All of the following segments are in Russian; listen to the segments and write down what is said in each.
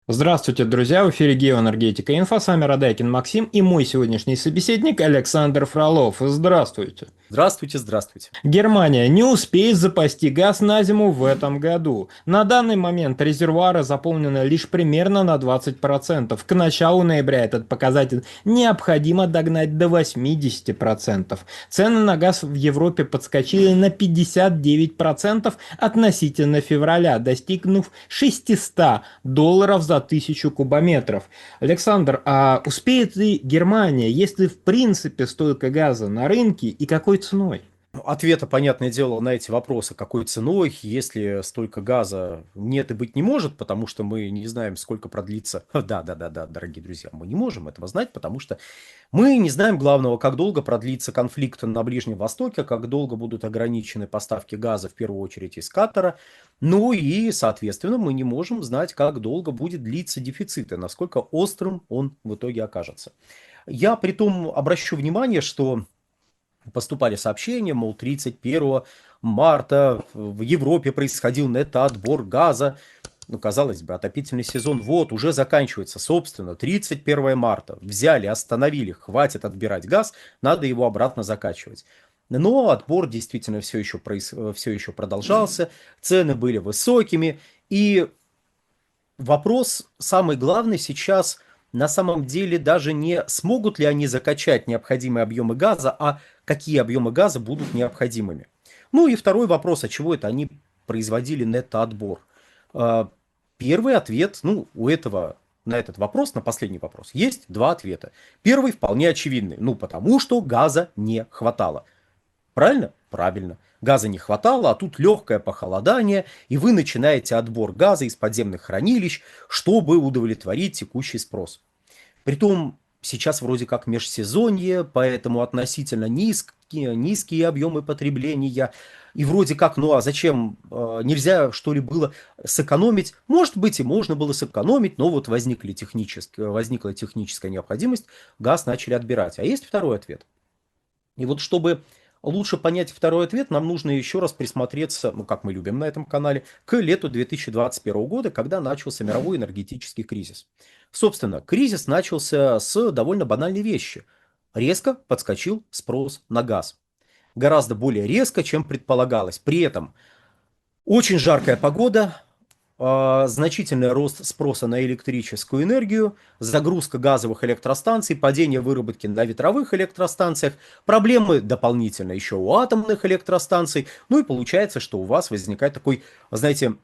Здравствуйте, друзья! В эфире Геоэнергетика Инфо. С вами Радайкин Максим и мой сегодняшний собеседник Александр Фролов. Здравствуйте! Здравствуйте, здравствуйте. Германия не успеет запасти газ на зиму в этом году. На данный момент резервуары заполнены лишь примерно на 20%. К началу ноября этот показатель необходимо догнать до 80%. Цены на газ в Европе подскочили на 59% относительно февраля, достигнув $600 за 1000 кубометров. Александр, а успеет ли Германия, если в принципе столько газа на рынке и какой ценой? Ответа, понятное дело, на эти вопросы, какой ценой, если столько газа нет и быть не может, потому что мы не знаем, сколько продлится. Да, дорогие друзья, мы не можем этого знать, потому что мы не знаем главного, как долго продлится конфликт на Ближнем Востоке, как долго будут ограничены поставки газа, в первую очередь из Катара. Ну и, соответственно, мы не можем знать, как долго будет длиться дефицит и насколько острым он в итоге окажется. Я при том обращу внимание, что поступали сообщения, мол, 31 марта в Европе происходил нетоотбор газа. Ну, казалось бы, отопительный сезон вот уже заканчивается. Собственно, 31 марта. Взяли, остановили, хватит отбирать газ, надо его обратно закачивать. Но отбор действительно все еще продолжался, цены были высокими. И вопрос самый главный сейчас на самом деле даже не смогут ли они закачать необходимые объемы газа, а какие объемы газа будут необходимыми. Ну и второй вопрос, а чего это они производили нетоотбор? А, Первый ответ, ну, на этот вопрос, на последний вопрос, есть два ответа. Первый вполне очевидный, ну, потому что газа не хватало. Правильно? Правильно. Газа не хватало, а тут легкое похолодание, и вы начинаете отбор газа из подземных хранилищ, чтобы удовлетворить текущий спрос. Притом сейчас вроде как межсезонье, поэтому относительно низкие объемы потребления. И вроде как, ну а зачем, нельзя что ли было сэкономить? Может быть и можно было сэкономить, но вот возникла техническая необходимость, газ начали отбирать. А есть второй ответ. И вот чтобы лучше понять второй ответ, нам нужно еще раз присмотреться, ну как мы любим на этом канале, к лету 2021 года, когда начался мировой энергетический кризис. Собственно, кризис начался с довольно банальной вещи. Резко подскочил спрос на газ. Гораздо более резко, чем предполагалось. При этом очень жаркая погода, значительный рост спроса на электрическую энергию, загрузка газовых электростанций, падение выработки на ветровых электростанциях, проблемы дополнительно еще у атомных электростанций. Ну и получается, что у вас возникает такой, знаете,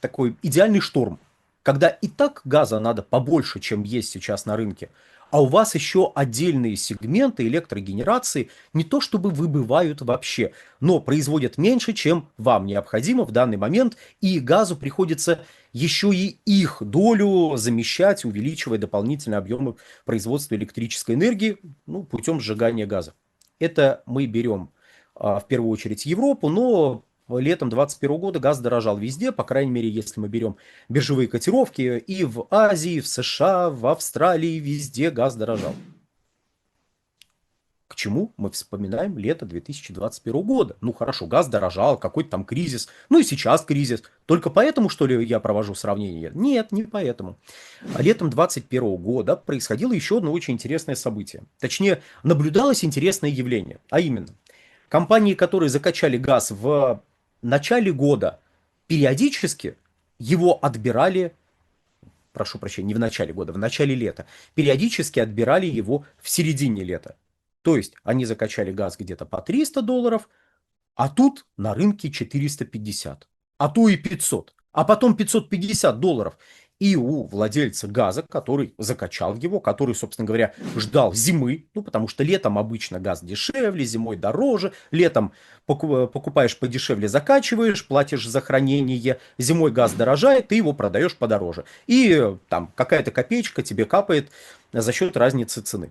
такой идеальный шторм, когда и так газа надо побольше, чем есть сейчас на рынке, а у вас еще отдельные сегменты электрогенерации не то чтобы выбывают вообще, но производят меньше, чем вам необходимо в данный момент, и газу приходится еще и их долю замещать, увеличивая дополнительные объемы производства электрической энергии, ну, путем сжигания газа. Это мы берем в первую очередь Европу, но летом 2021 года газ дорожал везде, по крайней мере, если мы берем биржевые котировки, и в Азии, в США, в Австралии, везде газ дорожал. К чему мы вспоминаем лето 2021 года? Ну хорошо, газ дорожал, какой-то там кризис. Ну и сейчас кризис. Только поэтому, что ли, я провожу сравнение? Нет, не поэтому. А летом 2021 года происходило еще одно очень интересное событие. Точнее, наблюдалось интересное явление. А именно, компании, которые закачали газ в начале года, периодически его отбирали, прошу прощения, не в начале года, в начале лета, периодически отбирали его в середине лета. То есть они закачали газ где-то по $300, а тут на рынке 450, а то и 500, а потом $550. И у владельца газа, который закачал его, который, собственно говоря, ждал зимы, ну, потому что летом обычно газ дешевле, зимой дороже, летом покупаешь подешевле, закачиваешь, платишь за хранение, зимой газ дорожает, ты его продаешь подороже. И там какая-то копеечка тебе капает за счет разницы цены.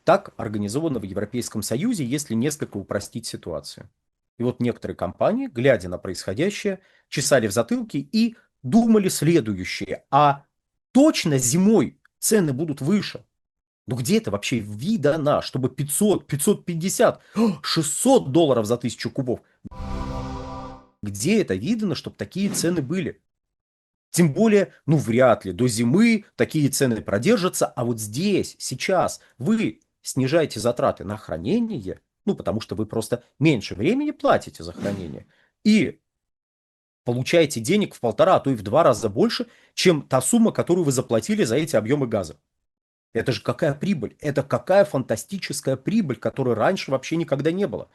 Так организовано в Европейском Союзе, если несколько упростить ситуацию. И вот некоторые компании, глядя на происходящее, чесали в затылке и думали следующее. А точно зимой цены будут выше? Ну где это вообще видано, чтобы 500, 550, $600 за 1000 кубов? Где это видано, чтобы такие цены были? Тем более, ну, вряд ли до зимы такие цены продержатся, а вот здесь, сейчас вы снижаете затраты на хранение, ну, потому что вы просто меньше времени платите за хранение, и получаете денег в полтора, а то и в два раза больше, чем та сумма, которую вы заплатили за эти объемы газа. Это же какая прибыль? Это какая фантастическая прибыль, которой раньше вообще никогда не было.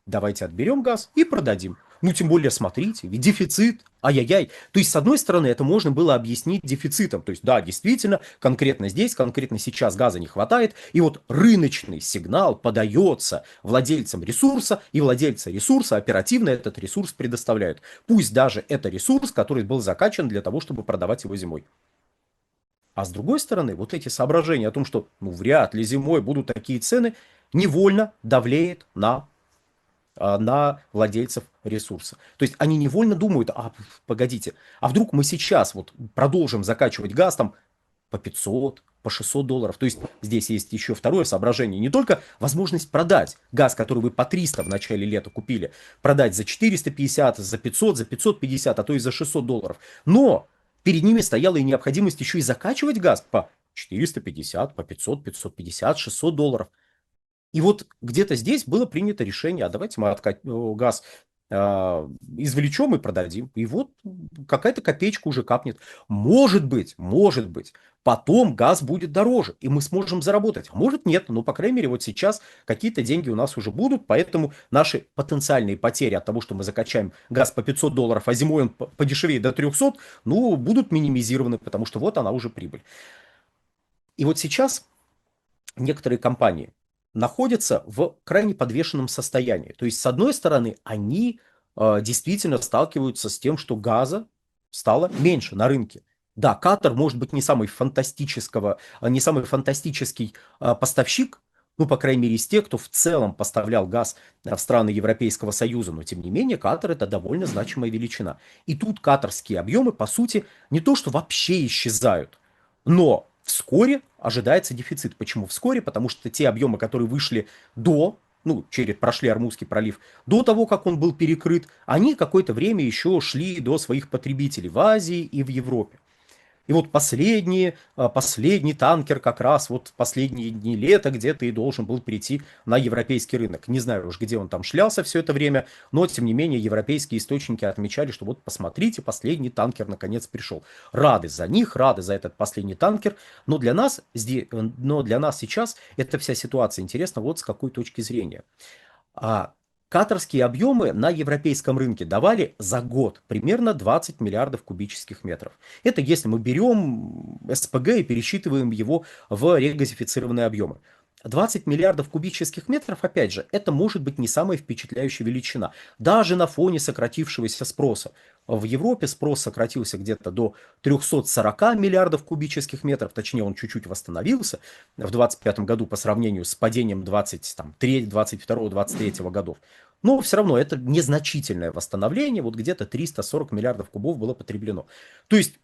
Давайте отберем газ и продадим. Ну, тем более, смотрите, ведь дефицит, ай-яй-яй. То есть, с одной стороны, это можно было объяснить дефицитом. То есть, да, действительно, конкретно здесь, конкретно сейчас газа не хватает. И вот рыночный сигнал подается владельцам ресурса, и владельцы ресурса оперативно этот ресурс предоставляют. Пусть даже это ресурс, который был закачан для того, чтобы продавать его зимой. А с другой стороны, вот эти соображения о том, что ну, вряд ли зимой будут такие цены, невольно давлеет на владельцев ресурса. То есть они невольно думают, а погодите, а вдруг мы сейчас вот продолжим закачивать газ там по 500, по 600 долларов. То есть здесь есть еще второе соображение. Не только возможность продать газ, который вы по 300 в начале лета купили, продать за 450, за 500, за 550, а то и за 600 долларов. Но перед ними стояла и необходимость еще и закачивать газ по 450, по 500, 550, 600 долларов. И вот где-то здесь было принято решение, а давайте мы газ извлечем и продадим. И вот какая-то копеечка уже капнет. Может быть, потом газ будет дороже, и мы сможем заработать. А может нет, но, по крайней мере, вот сейчас какие-то деньги у нас уже будут, поэтому наши потенциальные потери от того, что мы закачаем газ по 500 долларов, а зимой он подешевеет до 300, ну, будут минимизированы, потому что вот она уже прибыль. И вот сейчас некоторые компании находятся в крайне подвешенном состоянии. То есть, с одной стороны, они действительно сталкиваются с тем, что газа стало меньше на рынке. Да, Катар может быть не самый фантастический поставщик, ну, по крайней мере, из тех, кто в целом поставлял газ в страны Европейского Союза, но, тем не менее, Катар – это довольно значимая величина. И тут катарские объемы, по сути, не то, что вообще исчезают, но вскоре ожидается дефицит. Почему вскоре? Потому что те объемы, которые вышли прошли Ормузский пролив, до того, как он был перекрыт, они какое-то время еще шли до своих потребителей в Азии и в Европе. И вот последний танкер как раз вот в последние дни лета где-то и должен был прийти на европейский рынок. Не знаю уж, где он там шлялся все это время, но тем не менее европейские источники отмечали, что вот посмотрите, последний танкер наконец пришел. Рады за них, рады за этот последний танкер, но для нас сейчас эта вся ситуация интересна вот с какой точки зрения. Катарские объемы на европейском рынке давали за год примерно 20 миллиардов кубических метров. Это если мы берем СПГ и пересчитываем его в регазифицированные объемы. 20 миллиардов кубических метров, опять же, это может быть не самая впечатляющая величина. Даже на фоне сократившегося спроса. В Европе спрос сократился где-то до 340 миллиардов кубических метров, точнее он чуть-чуть восстановился в 2025 году по сравнению с падением 22-23 годов. Но все равно это незначительное восстановление, вот где-то 340 миллиардов кубов было потреблено. То есть,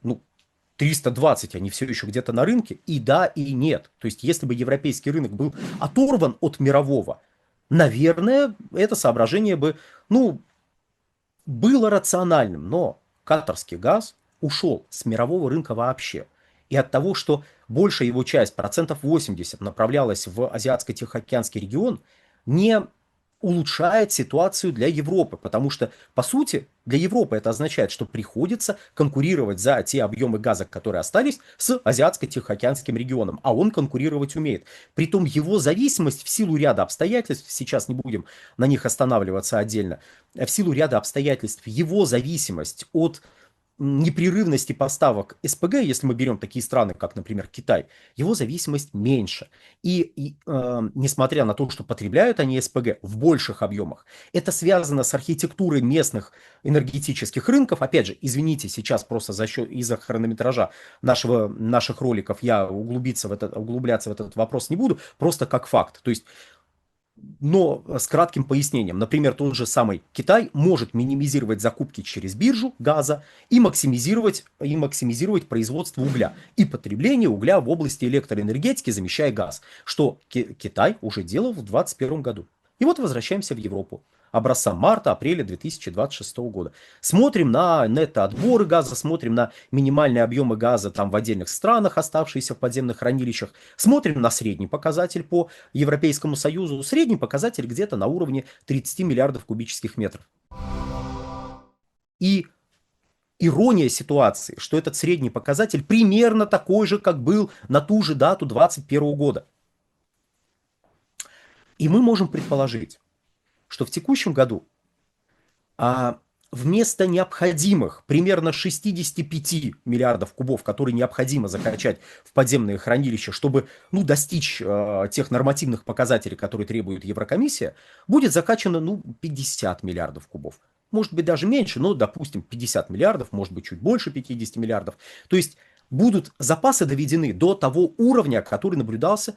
320, они все еще где-то на рынке, и да, и нет. То есть, если бы европейский рынок был оторван от мирового, наверное, это соображение бы, было рациональным, но катарский газ ушел с мирового рынка вообще. И от того, что большая его часть, процентов 80, направлялась в Азиатско-Тихоокеанский регион, не улучшает ситуацию для Европы, потому что, по сути, для Европы это означает, что приходится конкурировать за те объемы газа, которые остались, с Азиатско-Тихоокеанским регионом, а он конкурировать умеет. Притом его зависимость в силу ряда обстоятельств, сейчас не будем на них останавливаться отдельно, в силу ряда обстоятельств, его зависимость от непрерывности поставок СПГ, если мы берем такие страны, как, например, Китай, его зависимость меньше. И несмотря на то, что потребляют они СПГ в больших объемах, это связано с архитектурой местных энергетических рынков. Опять же, извините, сейчас просто из-за хронометража наших роликов я углубляться в этот вопрос не буду, просто как факт. То есть но с кратким пояснением. Например, тот же самый Китай может минимизировать закупки через биржу газа и максимизировать производство угля и потребление угля в области электроэнергетики, замещая газ, что Китай уже делал в 2021 году. И вот возвращаемся в Европу. Образца марта-апреля 2026 года. Смотрим на нетто-отборы газа, смотрим на минимальные объемы газа там в отдельных странах, оставшиеся в подземных хранилищах. Смотрим на средний показатель по Европейскому Союзу. Средний показатель где-то на уровне 30 миллиардов кубических метров. И ирония ситуации, что этот средний показатель примерно такой же, как был на ту же дату 2021 года. И мы можем предположить, что в текущем году вместо необходимых примерно 65 миллиардов кубов, которые необходимо закачать в подземные хранилища, чтобы достичь тех нормативных показателей, которые требует Еврокомиссия, будет закачано 50 миллиардов кубов. Может быть даже меньше, но, допустим, 50 миллиардов, может быть чуть больше 50 миллиардов. То есть будут запасы доведены до того уровня, который наблюдался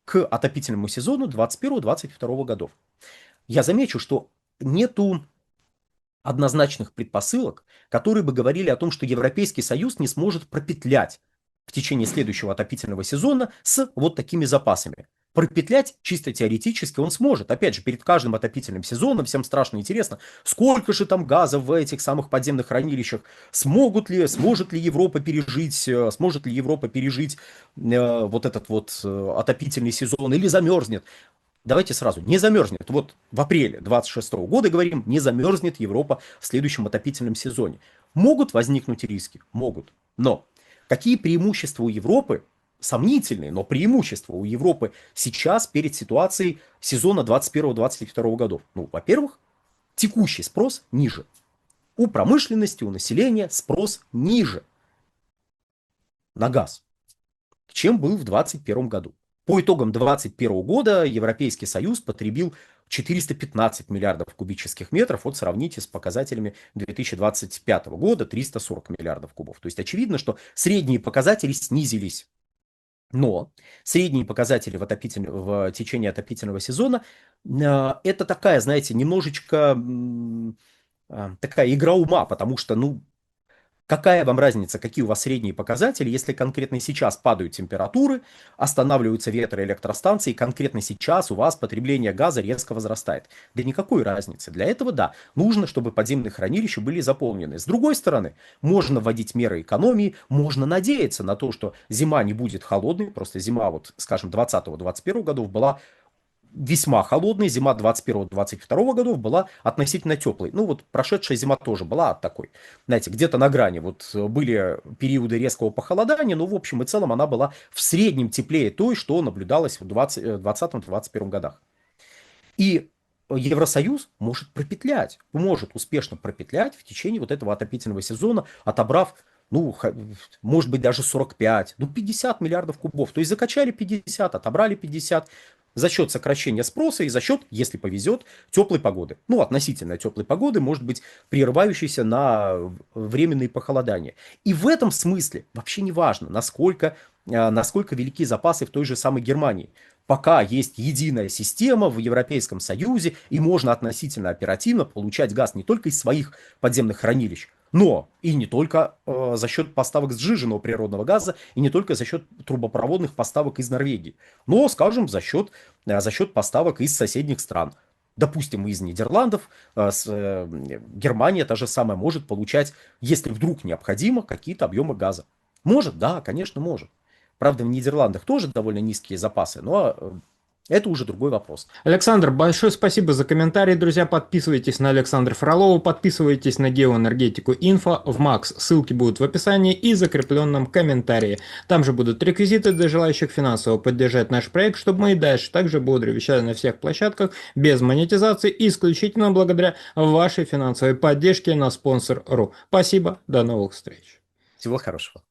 к отопительному сезону 2021-2022 годов. Я замечу, что нету однозначных предпосылок, которые бы говорили о том, что Европейский Союз не сможет пропетлять в течение следующего отопительного сезона с вот такими запасами. Пропетлять чисто теоретически он сможет. Опять же, перед каждым отопительным сезоном всем страшно интересно, сколько же там газа в этих самых подземных хранилищах, сможет ли Европа пережить, вот этот вот отопительный сезон или замерзнет. Давайте сразу, не замерзнет. Вот в апреле 26 года, говорим, не замерзнет Европа в следующем отопительном сезоне. Могут возникнуть риски? Могут. Но какие преимущества у Европы? Сомнительные, но преимущества у Европы сейчас перед ситуацией сезона 21-22 годов. Во-первых, текущий спрос ниже. У промышленности, у населения спрос ниже на газ, чем был в 2021 году. По итогам 2021 года Европейский Союз потребил 415 миллиардов кубических метров. Вот сравните с показателями 2025 года 340 миллиардов кубов. То есть очевидно, что средние показатели снизились. Но средние показатели в течение отопительного сезона это такая, знаете, немножечко такая игра ума, потому что, какая вам разница, какие у вас средние показатели, если конкретно сейчас падают температуры, останавливаются ветроэлектростанции, конкретно сейчас у вас потребление газа резко возрастает? Да никакой разницы. Для этого, да, нужно, чтобы подземные хранилища были заполнены. С другой стороны, можно вводить меры экономии, можно надеяться на то, что зима не будет холодной, просто зима, вот, скажем, 2020-2021 годов была весьма холодной, зима 21-22 годов была относительно теплой. Вот прошедшая зима тоже была такой, знаете, где-то на грани. Вот были периоды резкого похолодания, но в общем и целом она была в среднем теплее той, что наблюдалось в 2020-2021 годах. И Евросоюз может пропетлять, может успешно пропетлять в течение вот этого отопительного сезона, отобрав, может быть, даже 45, 50 миллиардов кубов. То есть закачали 50, отобрали 50 за счет сокращения спроса и за счет, если повезет, теплой погоды. Относительно теплой погоды, может быть, прерывающейся на временные похолодания. И в этом смысле вообще не важно, насколько велики запасы в той же самой Германии. Пока есть единая система в Европейском Союзе, и можно относительно оперативно получать газ не только из своих подземных хранилищ, но и не только за счет поставок сжиженного природного газа, и не только за счет трубопроводных поставок из Норвегии, но, скажем, за счет поставок из соседних стран. Допустим, из Нидерландов, Германия та же самая может получать, если вдруг необходимо, какие-то объемы газа. Может, да, конечно, может. Правда, в Нидерландах тоже довольно низкие запасы, но это уже другой вопрос. Александр, большое спасибо за комментарий, друзья. Подписывайтесь на Александра Фролова, подписывайтесь на Геоэнергетику Инфо в Макс. Ссылки будут в описании и закрепленном комментарии. Там же будут реквизиты для желающих финансово поддержать наш проект, чтобы мы и дальше также бодро вещали на всех площадках без монетизации, исключительно благодаря вашей финансовой поддержке на спонсор.ру. Спасибо, до новых встреч. Всего хорошего.